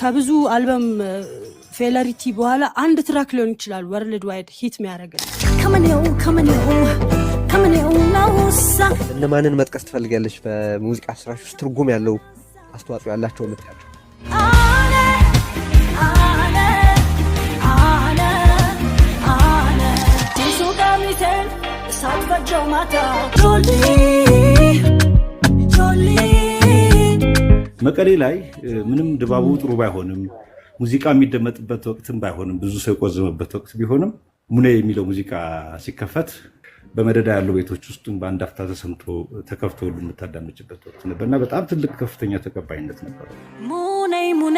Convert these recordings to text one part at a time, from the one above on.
ከብዙ አልበም ፌለሪቲ በኋላ አንድ ትራክ ሊሆን ይችላል ወርልድ ዋይድ ሂት የሚያደርገው። እነማንን መጥቀስ ትፈልጋለች በሙዚቃ ስራሽ ውስጥ ትርጉም ያለው አስተዋጽኦ ያላቸው የምትያቸው? መቀሌ ላይ ምንም ድባቡ ጥሩ ባይሆንም ሙዚቃ የሚደመጥበት ወቅትም ባይሆንም ብዙ ሰው የቆዘመበት ወቅት ቢሆንም ሙኔ የሚለው ሙዚቃ ሲከፈት በመደዳ ያሉ ቤቶች ውስጥ በአንድ አፍታ ተሰምቶ ተከፍቶ ሁሉ የምታዳምጭበት ወቅት ነበርና በጣም ትልቅ ከፍተኛ ተቀባይነት ነበረው። ሙኔ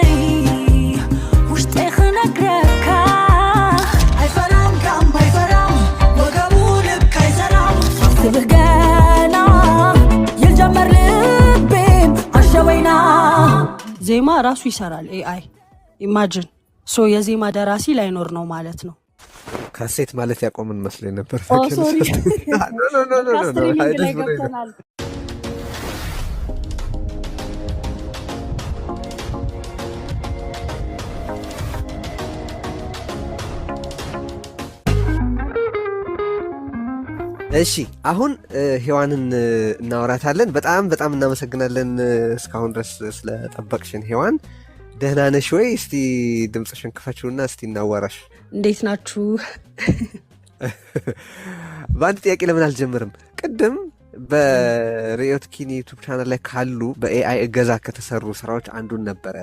ውስጤ ክነግረካ አይፈራም ካም አይፈራም ወገቡ ልክ አይሰራም ስብገና የልጀመር ልቤም አሸወይና። ዜማ ራሱ ይሰራል ኤአይ። ኢማጂን የዜማ ደራሲ ላይኖር ነው ማለት ነው። ካሴት ማለት ያቆምን መስሎኝ ነበር። እሺ አሁን ሔዋንን እናወራታለን። በጣም እናመሰግናለን እስካሁን ድረስ ስለጠበቅሽን ሔዋን። ደህና ነሽ ወይ? እስቲ ድምፅሽን ክፈችውና እስቲ እናዋራሽ። እንዴት ናችሁ? በአንድ ጥያቄ ለምን አልጀምርም? ቅድም በሪዮት ኪኒ ዩቱብ ቻናል ላይ ካሉ በኤአይ እገዛ ከተሰሩ ስራዎች አንዱን ነበረ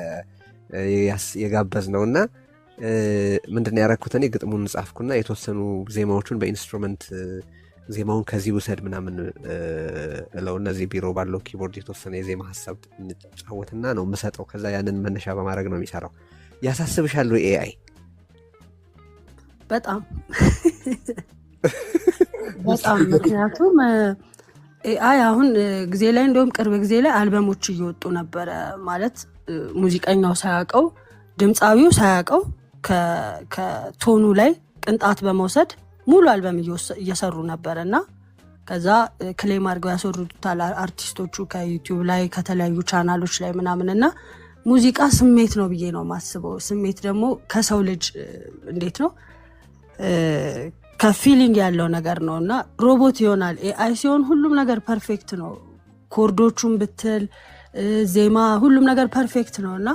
የጋበዝ ነው እና ምንድን ያደረኩት እኔ ግጥሙን ጻፍኩና የተወሰኑ ዜማዎቹን በኢንስትሩመንት ዜማውን ከዚህ ውሰድ ምናምን እለው እነዚህ ቢሮ ባለው ኪቦርድ የተወሰነ የዜማ ሀሳብ እንጫወትና ነው የምሰጠው። ከዛ ያንን መነሻ በማድረግ ነው የሚሰራው። ያሳስብሻል ኤአይ? በጣም ምክንያቱም ኤአይ አሁን ጊዜ ላይ እንደውም ቅርብ ጊዜ ላይ አልበሞች እየወጡ ነበረ። ማለት ሙዚቀኛው ሳያውቀው ድምፃዊው ሳያውቀው ከቶኑ ላይ ቅንጣት በመውሰድ ሙሉ አልበም እየሰሩ ነበር እና ከዛ ክሌም አድርገው ያስወሩታል አርቲስቶቹ ከዩቲዩብ ላይ ከተለያዩ ቻናሎች ላይ ምናምንና ሙዚቃ ስሜት ነው ብዬ ነው ማስበው። ስሜት ደግሞ ከሰው ልጅ እንዴት ነው ከፊሊንግ ያለው ነገር ነው እና ሮቦት ይሆናል። ኤአይ ሲሆን ሁሉም ነገር ፐርፌክት ነው። ኮርዶቹን ብትል ዜማ ሁሉም ነገር ፐርፌክት ነው እና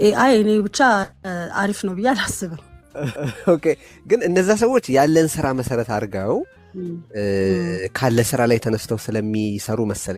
ኤአይ እኔ ብቻ አሪፍ ነው ብዬ አላስብም። ኦኬ ግን እነዛ ሰዎች ያለን ስራ መሰረት አድርገው ካለ ስራ ላይ ተነስተው ስለሚሰሩ መሰለኝ